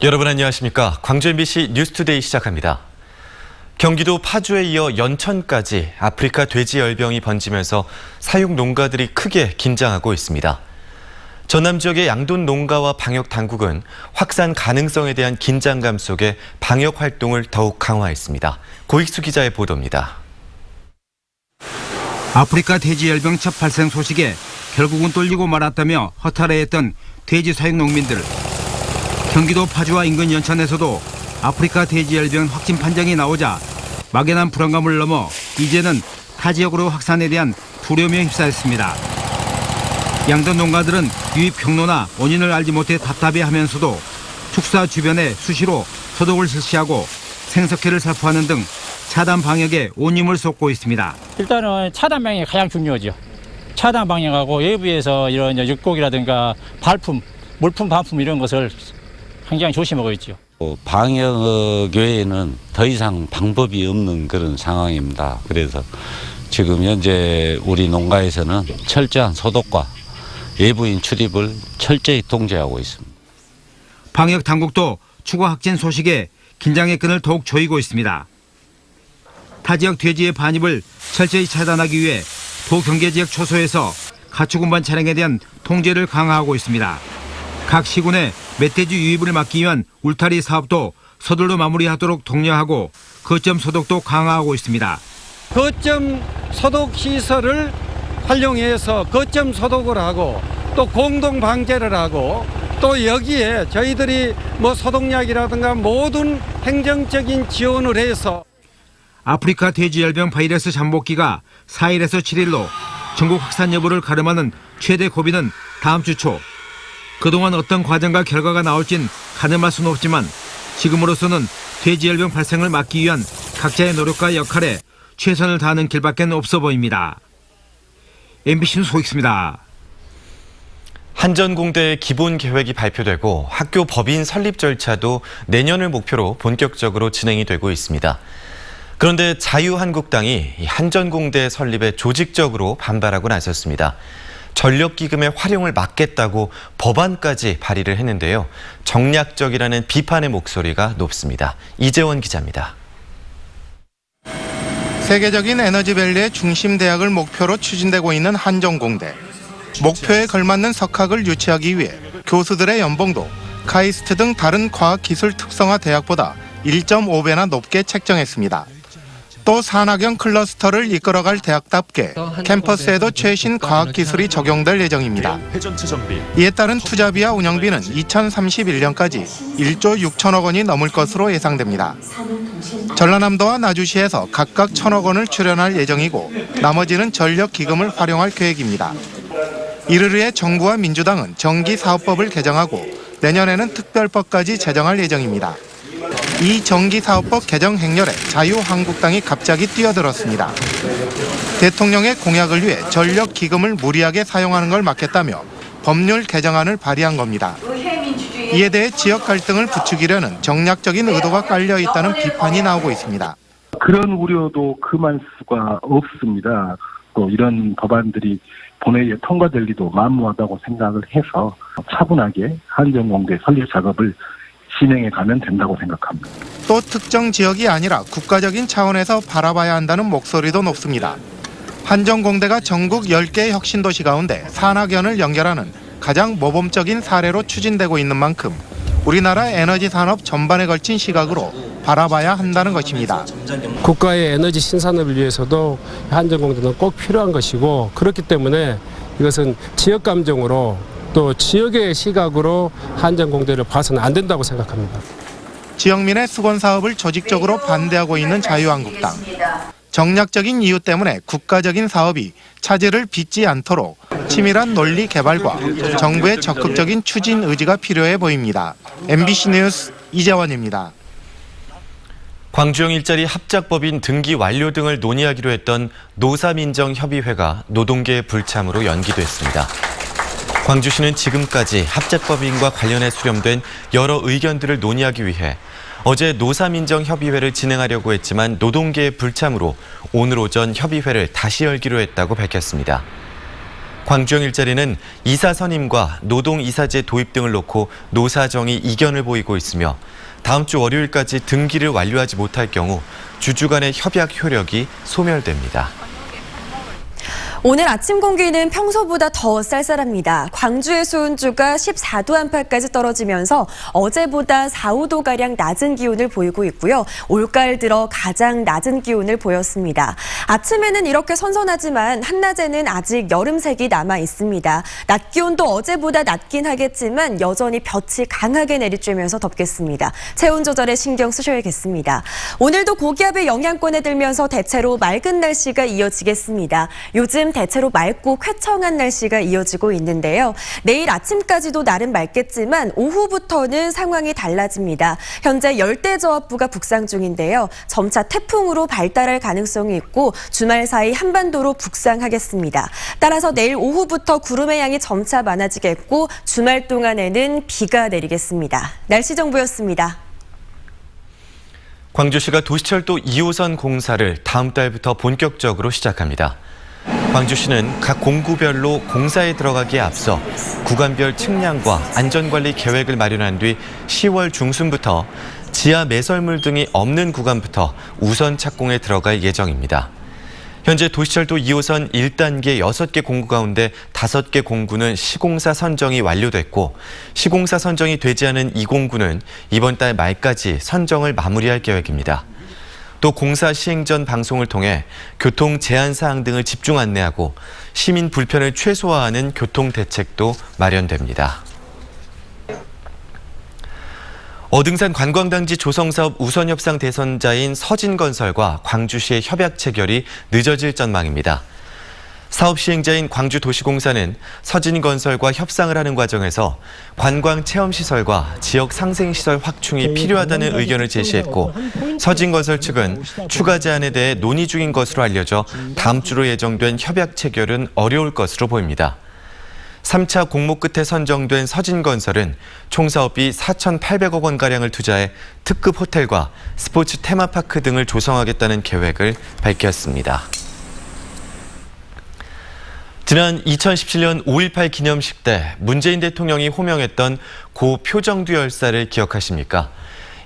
여러분 안녕하십니까? 광주 MBC 뉴스투데이 시작합니다. 경기도 파주에 이어 연천까지 아프리카 돼지열병이 번지면서 사육 농가들이 크게 긴장하고 있습니다. 전남 지역의 양돈 농가와 방역 당국은 확산 가능성에 대한 긴장감 속에 방역 활동을 더욱 강화했습니다. 고익수 기자의 보도입니다. 아프리카 돼지열병 첫 발생 소식에 결국은 뚫리고 말았다며 허탈해했던 돼지 사육 농민들. 경기도 파주와 인근 연천에서도 아프리카 돼지열병 확진 판정이 나오자 막연한 불안감을 넘어 이제는 타 지역으로 확산에 대한 두려움에 휩싸였습니다. 양돈 농가들은 유입 경로나 원인을 알지 못해 답답해하면서도 축사 주변에 수시로 소독을 실시하고 생석회를 살포하는 등 차단 방역에 온 힘을 쏟고 있습니다. 일단은 차단 방역이 가장 중요하죠. 차단 방역하고 외부에서 이런 육고기라든가 발품, 물품, 반품 이런 것을 굉장히 조심하고 있죠. 방역 외에는 더 이상 방법이 없는 그런 상황입니다. 그래서 지금 현재 우리 농가에서는 철저한 소독과 외부인 출입을 철저히 통제하고 있습니다. 방역 당국도 추가 확진 소식에 긴장의 끈을 더욱 조이고 있습니다. 타 지역 돼지의 반입을 철저히 차단하기 위해 도경계지역 초소에서 가축 운반 차량에 대한 통제를 강화하고 있습니다. 각 시군의 멧돼지 유입을 막기 위한 울타리 사업도 서둘러 마무리하도록 독려하고 거점 소독도 강화하고 있습니다. 거점 소독 시설을 활용해서 거점 소독을 하고 또 공동 방제를 하고 또 여기에 저희들이 소독약이라든가 모든 행정적인 지원을 해서 아프리카 돼지열병 바이러스 잠복기가 4일에서 7일로 전국 확산 여부를 가름하는 최대 고비는 다음 주 초. 그동안 어떤 과정과 결과가 나올진 가늠할 수는 없지만 지금으로서는 돼지열병 발생을 막기 위한 각자의 노력과 역할에 최선을 다하는 길밖에 없어 보입니다. MBC 뉴스 고익수입니다. 한전공대의 기본 계획이 발표되고 학교 법인 설립 절차도 내년을 목표로 본격적으로 진행이 되고 있습니다. 그런데 자유한국당이 한전공대 설립에 조직적으로 반발하고 나섰습니다. 전력기금의 활용을 막겠다고 법안까지 발의를 했는데요. 정략적이라는 비판의 목소리가 높습니다. 이재원 기자입니다. 세계적인 에너지밸리의 중심 대학을 목표로 추진되고 있는 한전공대. 목표에 걸맞는 석학을 유치하기 위해 교수들의 연봉도 카이스트 등 다른 과학기술 특성화 대학보다 1.5배나 높게 책정했습니다. 또 산학형 클러스터를 이끌어갈 대학답게 캠퍼스에도 최신 과학기술이 적용될 예정입니다. 이에 따른 투자비와 운영비는 2031년까지 1조 6천억 원이 넘을 것으로 예상됩니다. 전라남도와 나주시에서 각각 1,000억 원을 출연할 예정이고 나머지는 전력기금을 활용할 계획입니다. 이를 위해 정부와 민주당은 전기사업법을 개정하고 내년에는 특별법까지 제정할 예정입니다. 이 전기사업법 개정 행렬에 자유한국당이 갑자기 뛰어들었습니다. 대통령의 공약을 위해 전력기금을 무리하게 사용하는 걸 막겠다며 법률 개정안을 발의한 겁니다. 이에 대해 지역 갈등을 부추기려는 정략적인 의도가 깔려 있다는 비판이 나오고 있습니다. 그런 우려도 그만 수가 없습니다. 또 이런 법안들이 본회의에 통과될 리도 만무하다고 생각을 해서 차분하게 한전공대 설립 작업을 진행해 가면 된다고 생각합니다. 또 특정 지역이 아니라 국가적인 차원에서 바라봐야 한다는 목소리도 높습니다. 한전공대가 전국 10개 혁신도시 가운데 산학연을 연결하는 가장 모범적인 사례로 추진되고 있는 만큼 우리나라 에너지 산업 전반에 걸친 시각으로 바라봐야 한다는 것입니다. 국가의 에너지 신산업을 위해서도 한전공대는 꼭 필요한 것이고 그렇기 때문에 이것은 지역 감정으로 또 지역의 시각으로 한전공대를 봐서는 안 된다고 생각합니다. 지역민의 수건 사업을 조직적으로 반대하고 있는 자유한국당. 정략적인 이유 때문에 국가적인 사업이 차질을 빚지 않도록 치밀한 논리 개발과 정부의 적극적인 추진 의지가 필요해 보입니다. MBC 뉴스 이재원입니다. 광주형 일자리 합작법인 등기 완료 등을 논의하기로 했던 노사민정협의회가 노동계의 불참으로 연기됐습니다. 광주시는 지금까지 합작법인과 관련해 수렴된 여러 의견들을 논의하기 위해 어제 노사민정협의회를 진행하려고 했지만 노동계의 불참으로 오늘 오전 협의회를 다시 열기로 했다고 밝혔습니다. 광주형 일자리는 이사 선임과 노동이사제 도입 등을 놓고 노사정이 이견을 보이고 있으며 다음 주 월요일까지 등기를 완료하지 못할 경우 주주 간의 협약 효력이 소멸됩니다. 오늘 아침 공기는 평소보다 더 쌀쌀합니다. 광주의 수온주가 14도 안팎까지 떨어지면서 어제보다 4, 5도가량 낮은 기온을 보이고 있고요. 올가을 들어 가장 낮은 기온을 보였습니다. 아침에는 이렇게 선선하지만 한낮에는 아직 여름색이 남아 있습니다. 낮 기온도 어제보다 낮긴 하겠지만 여전히 볕이 강하게 내리쬐면서 덥겠습니다. 체온 조절에 신경 쓰셔야겠습니다. 오늘도 고기압의 영향권에 들면서 대체로 맑은 날씨가 이어지겠습니다. 요즘 대체로 맑고 쾌청한 날씨가 이어지고 있는데요. 내일 아침까지도 나름 맑겠지만 오후부터는 상황이 달라집니다. 현재 열대저압부가 북상 중인데요. 점차 태풍으로 발달할 가능성이 있고 주말 사이 한반도로 북상하겠습니다. 따라서 내일 오후부터 구름의 양이 점차 많아지겠고 주말 동안에는 비가 내리겠습니다. 날씨 정보였습니다. 광주시가 도시철도 2호선 공사를 다음 달부터 본격적으로 시작합니다. 광주시는 각 공구별로 공사에 들어가기에 앞서 구간별 측량과 안전관리 계획을 마련한 뒤 10월 중순부터 지하 매설물 등이 없는 구간부터 우선 착공에 들어갈 예정입니다. 현재 도시철도 2호선 1단계 6개 공구 가운데 5개 공구는 시공사 선정이 완료됐고 시공사 선정이 되지 않은 2공구는 이번 달 말까지 선정을 마무리할 계획입니다. 또 공사 시행 전 방송을 통해 교통 제한 사항 등을 집중 안내하고 시민 불편을 최소화하는 교통 대책도 마련됩니다. 어등산 관광단지 조성사업 우선협상 대선자인 서진건설과 광주시의 협약 체결이 늦어질 전망입니다. 사업 시행자인 광주도시공사는 서진건설과 협상을 하는 과정에서 관광체험시설과 지역 상생시설 확충이 필요하다는 의견을 제시했고 서진건설 측은 추가 제안에 대해 논의 중인 것으로 알려져 다음 주로 예정된 협약 체결은 어려울 것으로 보입니다. 3차 공모 끝에 선정된 서진건설은 총 사업비 4,800억 원가량을 투자해 특급 호텔과 스포츠 테마파크 등을 조성하겠다는 계획을 밝혔습니다. 지난 2017년 5.18 기념식 때 문재인 대통령이 호명했던 고 표정두 열사를 기억하십니까?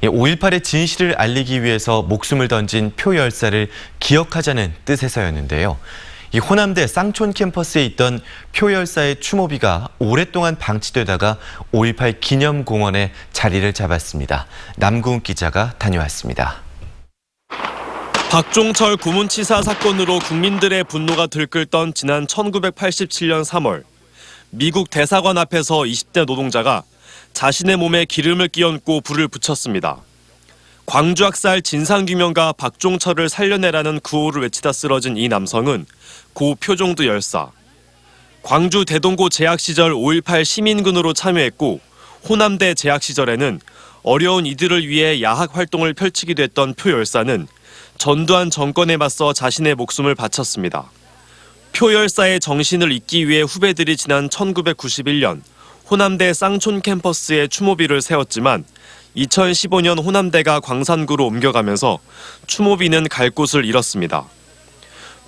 5.18의 진실을 알리기 위해서 목숨을 던진 표 열사를 기억하자는 뜻에서였는데요. 이 호남대 쌍촌 캠퍼스에 있던 표 열사의 추모비가 오랫동안 방치되다가 5.18 기념공원에 자리를 잡았습니다. 남궁욱 기자가 다녀왔습니다. 박종철 고문치사 사건으로 국민들의 분노가 들끓던 지난 1987년 3월 미국 대사관 앞에서 20대 노동자가 자신의 몸에 기름을 끼얹고 불을 붙였습니다. 광주학살 진상규명가 박종철을 살려내라는 구호를 외치다 쓰러진 이 남성은 고 표종두 열사. 광주 대동고 재학 시절 5.18 시민군으로 참여했고 호남대 재학 시절에는 어려운 이들을 위해 야학 활동을 펼치기도 했던 표 열사는 전두환 정권에 맞서 자신의 목숨을 바쳤습니다. 표 열사의 정신을 잊기 위해 후배들이 지난 1991년 호남대 쌍촌 캠퍼스에 추모비를 세웠지만 2015년 호남대가 광산구로 옮겨가면서 추모비는 갈 곳을 잃었습니다.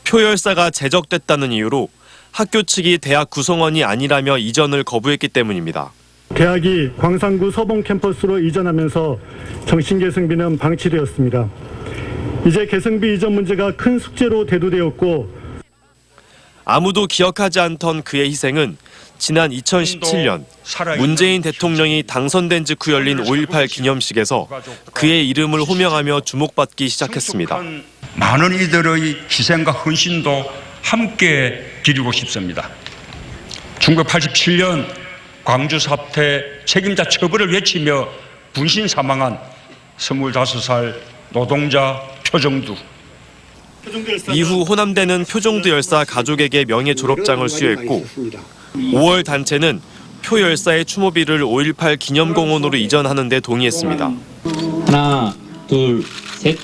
표 열사가 제적됐다는 이유로 학교 측이 대학 구성원이 아니라며 이전을 거부했기 때문입니다. 대학이 광산구 서봉 캠퍼스로 이전하면서 정신계승비는 방치되었습니다. 이제 계승비 이전 문제가 큰 숙제로 대두되었고 아무도 기억하지 않던 그의 희생은 지난 2017년 문재인 대통령이 당선된 직후 열린 5.18 기념식에서 그의 이름을 호명하며 주목받기 시작했습니다. 많은 이들의 희생과 헌신도 함께 기리고 싶습니다. 1987년 광주 사태 책임자 처벌을 외치며 분신 사망한 25살 노동자 표정두. 이후 호남대는 표종두 열사 가족에게 명예 졸업장을 수여했고 5월 단체는 표 열사의 추모비를 5.18 기념공원으로 이전하는 데 동의했습니다. 하나, 둘, 셋.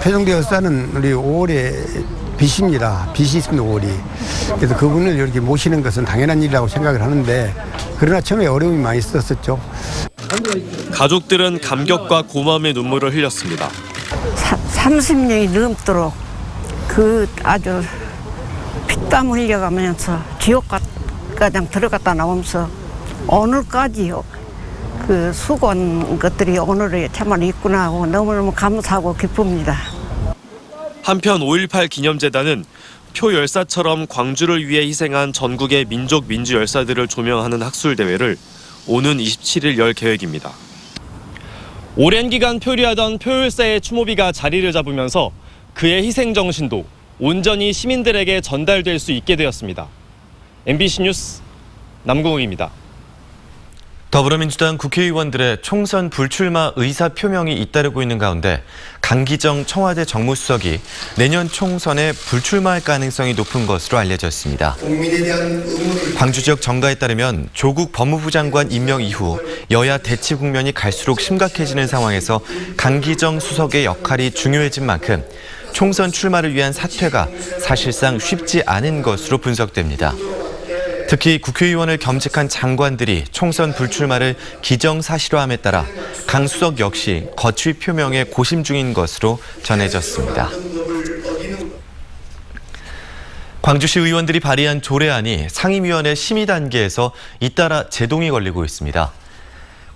표종두 열사는 우리 5월의 빛입니다. 빛이 있습니다, 5월이. 그래서 그분을 이렇게 모시는 것은 당연한 일이라고 생각을 하는데 그러나 처음에 어려움이 많이 있었죠. 가족들은 감격과 고마움의 눈물을 흘렸습니다. 30년이 넘도록 그 아주 피땀 흘려가면서 지옥가장 들어갔다 나오면서 오늘까지요. 그 수고한 것들이 오늘에 참말 있구나 하고 너무너무 감사하고 기쁩니다. 한편 5.18 기념재단은 표 열사처럼 광주를 위해 희생한 전국의 민족 민주 열사들을 조명하는 학술대회를 오는 27일 열 계획입니다. 오랜 기간 표류하던 표열사의 추모비가 자리를 잡으면서 그의 희생 정신도 온전히 시민들에게 전달될 수 있게 되었습니다. MBC 뉴스 남궁욱입니다. 더불어민주당 국회의원들의 총선 불출마 의사 표명이 잇따르고 있는 가운데 강기정 청와대 정무수석이 내년 총선에 불출마할 가능성이 높은 것으로 알려졌습니다. 광주 지역 정가에 따르면 조국 법무부 장관 임명 이후 여야 대치 국면이 갈수록 심각해지는 상황에서 강기정 수석의 역할이 중요해진 만큼 총선 출마를 위한 사퇴가 사실상 쉽지 않은 것으로 분석됩니다. 특히 국회의원을 겸직한 장관들이 총선 불출마를 기정사실화함에 따라 강 수석 역시 거취 표명에 고심 중인 것으로 전해졌습니다. 광주시 의원들이 발의한 조례안이 상임위원회 심의 단계에서 잇따라 제동이 걸리고 있습니다.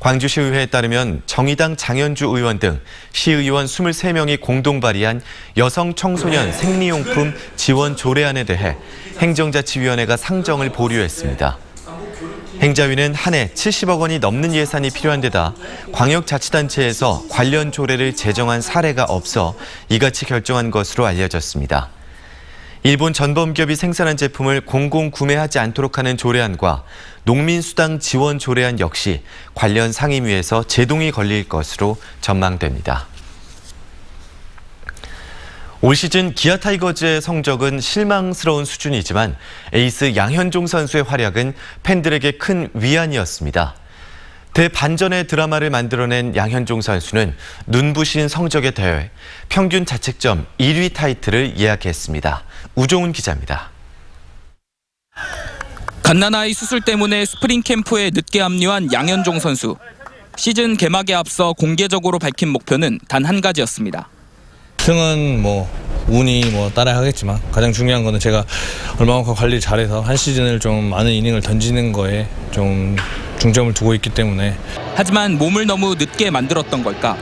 광주시의회에 따르면 정의당 장현주 의원 등 시의원 23명이 공동 발의한 여성 청소년 생리용품 지원 조례안에 대해 행정자치위원회가 상정을 보류했습니다. 행자위는 한 해 70억 원이 넘는 예산이 필요한 데다 광역자치단체에서 관련 조례를 제정한 사례가 없어 이같이 결정한 것으로 알려졌습니다. 일본 전범기업이 생산한 제품을 공공구매하지 않도록 하는 조례안과 농민수당 지원 조례안 역시 관련 상임위에서 제동이 걸릴 것으로 전망됩니다. 올 시즌 기아 타이거즈의 성적은 실망스러운 수준이지만 에이스 양현종 선수의 활약은 팬들에게 큰 위안이었습니다. 대반전의 드라마를 만들어낸 양현종 선수는 눈부신 성적에 더해 평균 자책점 1위 타이틀을 예약했습니다. 우종훈 기자입니다. 갓난아이 수술 때문에 스프링 캠프에 늦게 합류한 양현종 선수. 시즌 개막에 앞서 공개적으로 밝힌 목표는 단 한 가지였습니다. 승은 운이 따라하겠지만 가장 중요한 거는 제가 얼마만큼 관리를 잘해서 한 시즌을 좀 많은 이닝을 던지는 거에 좀 중점을 두고 있기 때문에. 하지만 몸을 너무 늦게 만들었던 걸까?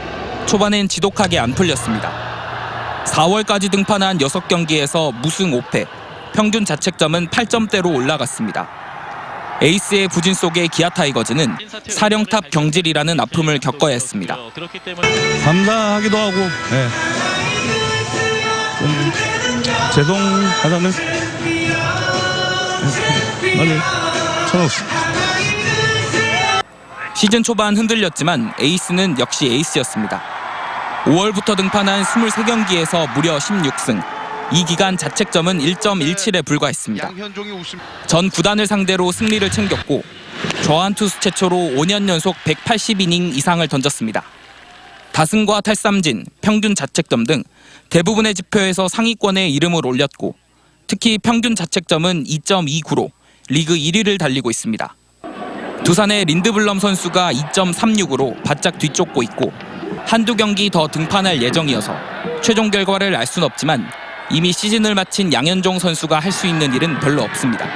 초반엔 지독하게 안 풀렸습니다. 4월까지 등판한 6경기에서 무승 5패, 평균 자책점은 8점대로 올라갔습니다. 에이스의 부진 속에 기아 타이거즈는 사령탑 경질이라는 아픔을 겪어야 했습니다. 감사하기도 하고 좀 죄송하다는 말을 전하고 시즌 초반 흔들렸지만 에이스는 역시 에이스였습니다. 5월부터 등판한 23경기에서 무려 16승. 이 기간 자책점은 1.17에 불과했습니다. 전 구단을 상대로 승리를 챙겼고 좌완 투수 최초로 5년 연속 180이닝 이상을 던졌습니다. 다승과 탈삼진, 평균 자책점 등 대부분의 지표에서 상위권에 이름을 올렸고 특히 평균 자책점은 2.29로 리그 1위를 달리고 있습니다. 두산의 린드블럼 선수가 2.36으로 바짝 뒤쫓고 있고 한두 경기 더 등판할 예정이어서 최종 결과를 알 수는 없지만 이미 시즌을 마친 양현종 선수가 할 수 있는 일은 별로 없습니다.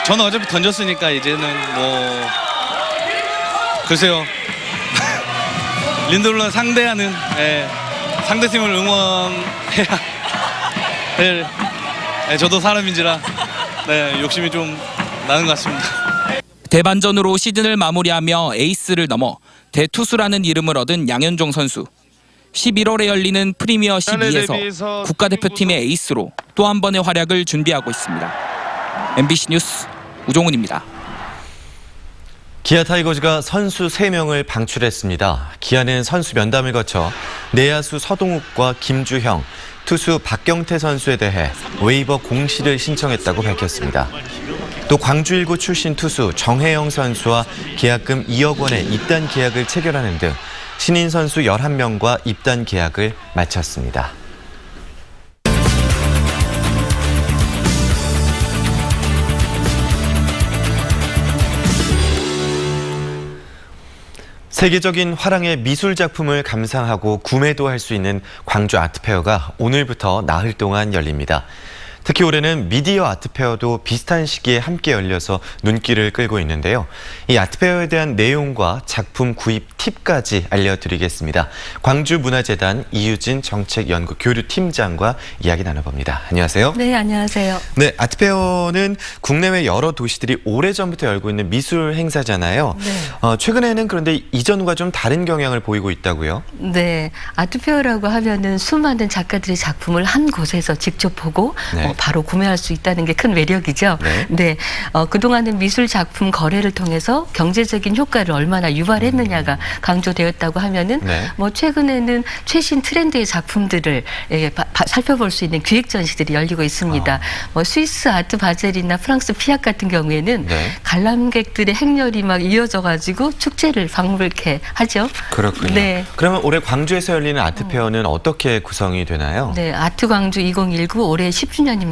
저는 어차피 던졌으니까 이제는 글쎄요. 린드블럼 상대하는 상대팀을 응원해야 저도 사람인지라 욕심이 좀 나는 것 같습니다. 대반전으로 시즌을 마무리하며 에이스를 넘어 대투수라는 이름을 얻은 양현종 선수. 11월에 열리는 프리미어 12에서 국가대표팀의 에이스로 또 한 번의 활약을 준비하고 있습니다. MBC 뉴스 우종훈입니다. 기아 타이거즈가 선수 3명을 방출했습니다. 기아는 선수 면담을 거쳐 내야수 서동욱과 김주형, 투수 박경태 선수에 대해 웨이버 공시를 신청했다고 밝혔습니다. 또 광주 1구 출신 투수 정혜영 선수와 계약금 2억 원의 입단 계약을 체결하는 등 신인 선수 11명과 입단 계약을 마쳤습니다. 세계적인 화랑의 미술 작품을 감상하고 구매도 할 수 있는 광주 아트페어가 오늘부터 나흘 동안 열립니다. 특히 올해는 미디어 아트페어도 비슷한 시기에 함께 열려서 눈길을 끌고 있는데요. 이 아트페어에 대한 내용과 작품 구입 팁까지 알려드리겠습니다. 광주문화재단 이유진 정책연구교류팀장과 이야기 나눠봅니다. 안녕하세요. 네, 안녕하세요. 네, 아트페어는 국내외 여러 도시들이 오래전부터 열고 있는 미술 행사잖아요. 네. 최근에는 그런데 이전과 좀 다른 경향을 보이고 있다고요? 네, 아트페어라고 하면은 수많은 작가들의 작품을 한 곳에서 직접 보고 네. 바로 구매할 수 있다는 게 큰 매력이죠. 네. 네, 그동안은 미술 작품 거래를 통해서 경제적인 효과를 얼마나 유발했느냐가 강조되었다고 하면은 네. 최근에는 최신 트렌드의 작품들을 살펴볼 수 있는 기획 전시들이 열리고 있습니다. 스위스 아트 바젤이나 프랑스 피악 같은 경우에는 네. 관람객들의 행렬이 막 이어져 가지고 축제를 방불케 하죠. 그렇군요. 네. 그러면 올해 광주에서 열리는 아트페어는 어떻게 구성이 되나요? 네, 아트광주 2019 올해 10주년입니다.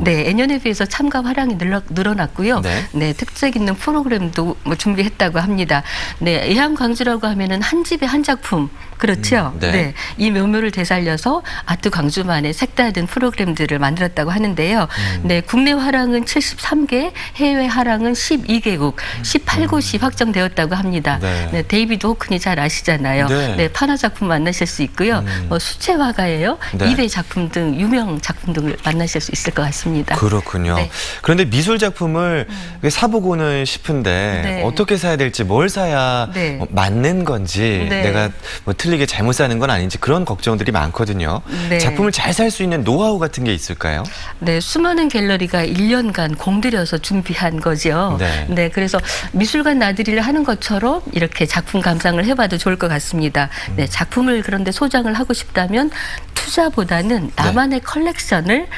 네, 예년에 비해서 참가 화량이 늘어났고요. 네, 특색 있는 프로그램도 준비했다고 합니다. 네, 예향광주라고 하면은 한 집에 한 작품. 그렇죠. 네. 네. 이 묘묘를 되살려서 아트 광주만의 색다른 프로그램들을 만들었다고 하는데요. 네, 국내 화랑은 73개, 해외 화랑은 12개국, 18곳이 확정되었다고 합니다. 네. 네, 데이비드 호크니 잘 아시잖아요. 네. 네, 판화 작품 만나실 수 있고요. 수채 화가예요. 네. 이배 작품 등 유명 작품 등을 만나실 수 있을 것 같습니다. 그렇군요. 네. 그런데 미술 작품을 사보고는 싶은데 네. 어떻게 사야 될지, 뭘 사야 네. 맞는 건지, 네. 내가 틀리게 잘못 사는 건 아닌지 그런 걱정들이 많거든요. 네. 작품을 잘 살 수 있는 노하우 같은 게 있을까요? 네, 수많은 갤러리가 1년간 공들여서 준비한 거죠. 네. 네, 그래서 미술관 나들이를 하는 것처럼 이렇게 작품 감상을 해봐도 좋을 것 같습니다. 네, 작품을 그런데 소장을 하고 싶다면 투자보다는 나만의 컬렉션을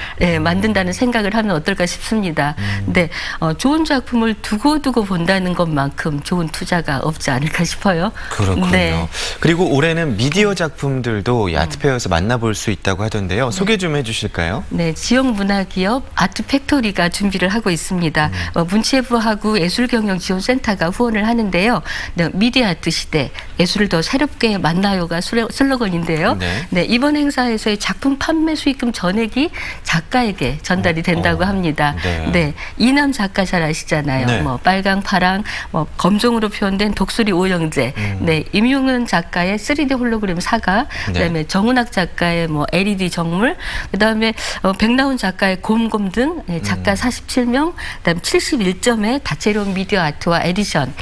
만든다는 생각을 하면 어떨까 싶습니다. 네, 좋은 작품을 두고두고 본다는 것만큼 좋은 투자가 없지 않을까 싶어요. 그렇군요. 네. 그리고 올해는 미디어 작품들도 이 아트페어에서 만나볼 수 있다고 하던데요. 소개 좀 해주실까요? 네, 지역 문화기업 아트팩토리가 준비를 하고 있습니다. 문체부하고 예술경영지원센터가 후원을 하는데요. 네, 미디어 아트 시대, 예술을 더 새롭게 만나요가 슬로건인데요. 네. 네, 이번 행사에서의 작품 판매 수익금 전액이 작가에게 전달이 된다고 합니다. 네. 네, 이남 작가 잘 아시잖아요. 네. 빨강, 파랑, 검정으로 표현된 독수리 오영재, 네, 임용은 작가의 3D 홀로그램 사과, 그다음에 정은학 작가의 LED 정물, 그다음에 백나훈 작가의 곰곰 등 작가 47명, 그다음 71점의 다채로운 미디어 아트와 에디션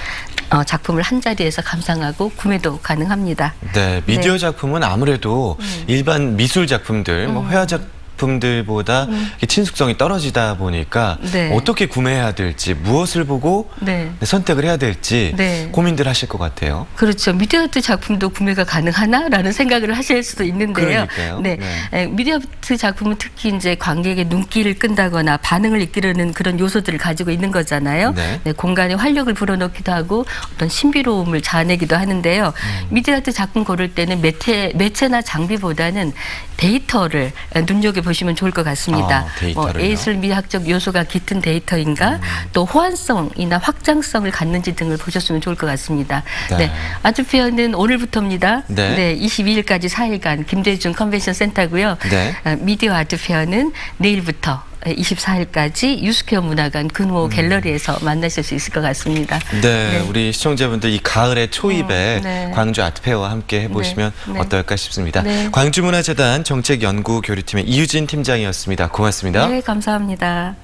작품을 한 자리에서 감상하고 구매도 가능합니다. 네, 미디어 작품은 아무래도 일반 미술 작품들, 회화 작품들보다 친숙성이 떨어지다 보니까 네. 어떻게 구매해야 될지, 무엇을 보고 네. 선택을 해야 될지 네. 고민들 하실 것 같아요. 그렇죠. 미디어 아트 작품도 구매가 가능하나라는 생각을 하실 수도 있는데요. 그러니까요. 네. 미디어 아트 작품은 특히 이제 관객의 눈길을 끈다거나 반응을 이끌어내는 그런 요소들을 가지고 있는 거잖아요. 네. 네, 공간에 활력을 불어넣기도 하고 어떤 신비로움을 자아내기도 하는데요. 미디어 아트 작품 고를 때는 매체나 장비보다는 데이터를 눈여겨보시면 좋을 것 같습니다. 데이터를요? 예술미학적 요소가 깃든 데이터인가 또 호환성이나 확장성을 갖는지 등을 보셨으면 좋을 것 같습니다. 네. 아트페어는 오늘부터입니다. 네. 네, 22일까지 4일간 김대중 컨벤션 센터고요. 네. 미디어 아트페어는 내일부터 24일까지 유스케어 문화관 근호 갤러리에서 만나실 수 있을 것 같습니다. 네, 우리 시청자분들 이 가을의 초입에 네. 광주 아트페어와 함께 해보시면 네. 어떨까 싶습니다. 네. 광주문화재단 정책연구교류팀의 이유진 팀장이었습니다. 고맙습니다. 네, 감사합니다.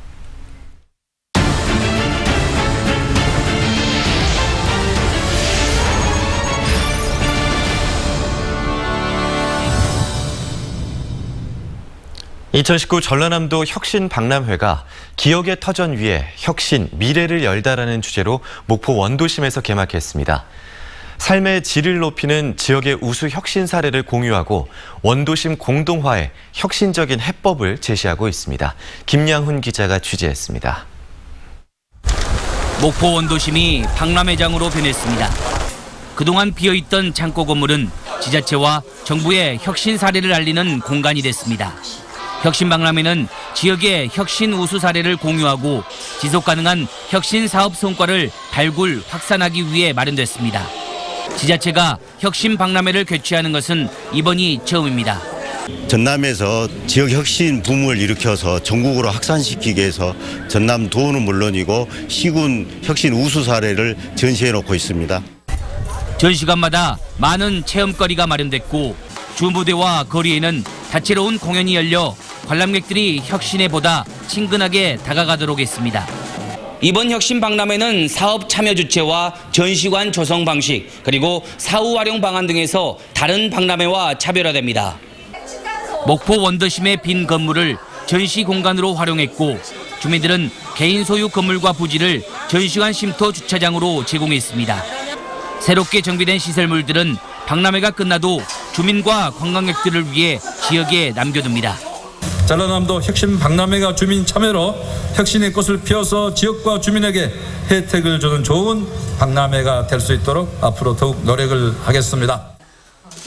(2019) 전라남도 혁신박람회가 기억의 터전 위에 혁신, 미래를 열다라는 주제로 목포 원도심에서 개막했습니다. 삶의 질을 높이는 지역의 우수 혁신 사례를 공유하고 원도심 공동화의 혁신적인 해법을 제시하고 있습니다. 김양훈 기자가 취재했습니다. 목포 원도심이 박람회장으로 변했습니다. 그동안 비어있던 창고 건물은 지자체와 정부의 혁신 사례를 알리는 공간이 됐습니다. 혁신박람회는 지역의 혁신 우수 사례를 공유하고 지속가능한 혁신 사업 성과를 발굴, 확산하기 위해 마련됐습니다. 지자체가 혁신 박람회를 개최하는 것은 이번이 처음입니다. 전남에서 지역 혁신 붐을 일으켜서 전국으로 확산시키기 위해서 전남도는 물론이고 시군 혁신 우수 사례를 전시해 놓고 있습니다. 전시관마다 많은 체험거리가 마련됐고 주무대와 거리에는 다채로운 공연이 열려 관람객들이 혁신에 보다 친근하게 다가가도록 했습니다. 이번 혁신 박람회는 사업 참여 주체와 전시관 조성 방식 그리고 사후 활용 방안 등에서 다른 박람회와 차별화됩니다. 목포 원더심의 빈 건물을 전시 공간으로 활용했고 주민들은 개인 소유 건물과 부지를 전시관 쉼터 주차장으로 제공했습니다. 새롭게 정비된 시설물들은 박람회가 끝나도 주민과 관광객들을 위해 지역에 남겨둡니다. 전라남도 혁신 박람회가 주민 참여로 혁신의 꽃을 피워서 지역과 주민에게 혜택을 주는 좋은 박람회가 될 수 있도록 앞으로 더욱 노력을 하겠습니다.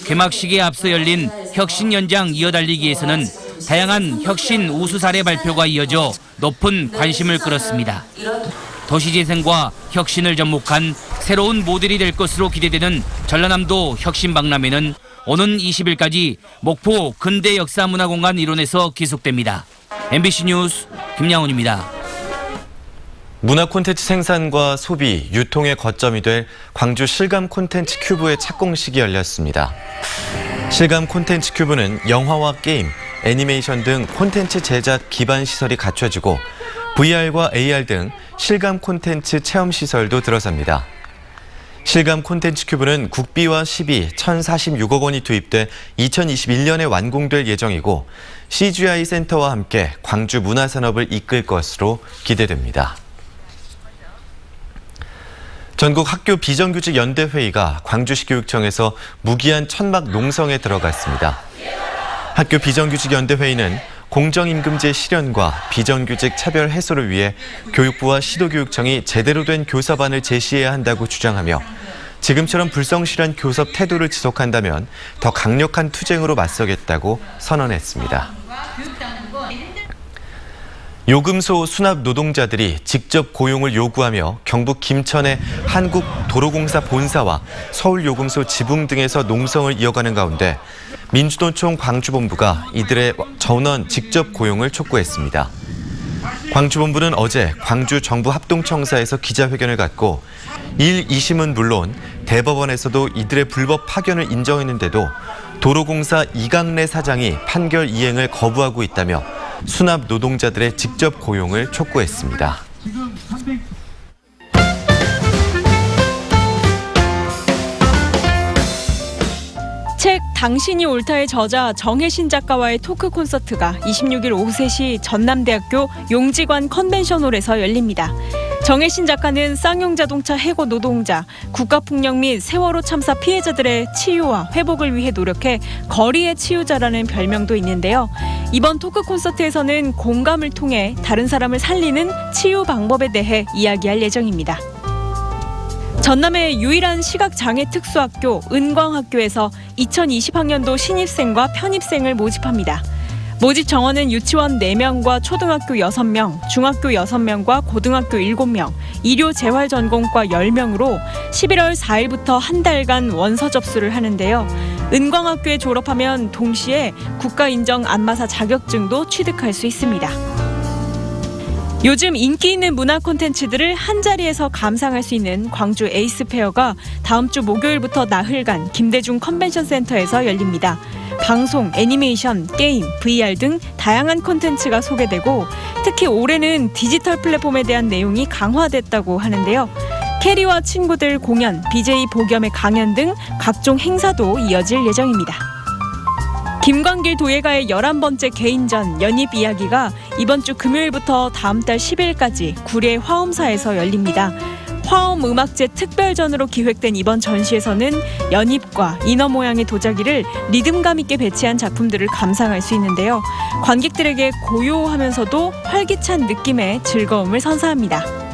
개막식에 앞서 열린 혁신 연장 이어달리기에서는 다양한 혁신 우수 사례 발표가 이어져 높은 관심을 끌었습니다. 도시재생과 혁신을 접목한 새로운 모델이 될 것으로 기대되는 전라남도 혁신 박람회는 오는 20일까지 목포 근대역사문화공간 일원에서 계속됩니다. MBC 뉴스 김양훈입니다. 문화 콘텐츠 생산과 소비, 유통의 거점이 될 광주 실감 콘텐츠 큐브의 착공식이 열렸습니다. 실감 콘텐츠 큐브는 영화와 게임, 애니메이션 등 콘텐츠 제작 기반 시설이 갖춰지고 VR과 AR 등 실감 콘텐츠 체험 시설도 들어섭니다. 실감 콘텐츠 큐브는 국비와 시비 1,046억 원이 투입돼 2021년에 완공될 예정이고 CGI 센터와 함께 광주 문화산업을 이끌 것으로 기대됩니다. 전국 학교 비정규직 연대회의가 광주시 교육청에서 무기한 천막 농성에 들어갔습니다. 학교 비정규직 연대회의는 공정임금제 실현과 비정규직 차별 해소를 위해 교육부와 시도교육청이 제대로 된 교섭안을 제시해야 한다고 주장하며 지금처럼 불성실한 교섭 태도를 지속한다면 더 강력한 투쟁으로 맞서겠다고 선언했습니다. 요금소 수납 노동자들이 직접 고용을 요구하며 경북 김천의 한국도로공사 본사와 서울요금소 지붕 등에서 농성을 이어가는 가운데 민주노총 광주본부가 이들의 전원 직접 고용을 촉구했습니다. 광주본부는 어제 광주 정부합동청사에서 기자회견을 갖고 1, 2심은 물론 대법원에서도 이들의 불법 파견을 인정했는데도 도로공사 이강래 사장이 판결 이행을 거부하고 있다며 수납 노동자들의 직접 고용을 촉구했습니다. 책 당신이 옳다의 저자 정혜신 작가와의 토크 콘서트가 26일 오후 3시 전남대학교 용지관 컨벤션홀에서 열립니다. 정혜신 작가는 쌍용자동차 해고 노동자, 국가폭력 및 세월호 참사 피해자들의 치유와 회복을 위해 노력해 거리의 치유자라는 별명도 있는데요. 이번 토크 콘서트에서는 공감을 통해 다른 사람을 살리는 치유 방법에 대해 이야기할 예정입니다. 전남의 유일한 시각장애 특수학교 은광학교에서 2020학년도 신입생과 편입생을 모집합니다. 모집 정원은 유치원 4명과 초등학교 6명, 중학교 6명과 고등학교 7명, 의료재활전공과 10명으로 11월 4일부터 한 달간 원서 접수를 하는데요. 은광학교에 졸업하면 동시에 국가인정 안마사 자격증도 취득할 수 있습니다. 요즘 인기 있는 문화 콘텐츠들을 한자리에서 감상할 수 있는 광주 에이스 페어가 다음 주 목요일부터 나흘간 김대중 컨벤션 센터에서 열립니다. 방송, 애니메이션, 게임, VR 등 다양한 콘텐츠가 소개되고 특히 올해는 디지털 플랫폼에 대한 내용이 강화됐다고 하는데요. 캐리와 친구들 공연, BJ 보겸의 강연 등 각종 행사도 이어질 예정입니다. 김광길 도예가의 11번째 개인전 연입 이야기가 이번 주 금요일부터 다음 달 10일까지 구례 화엄사에서 열립니다. 화엄 음악제 특별전으로 기획된 이번 전시에서는 연입과 인어 모양의 도자기를 리듬감 있게 배치한 작품들을 감상할 수 있는데요. 관객들에게 고요하면서도 활기찬 느낌의 즐거움을 선사합니다.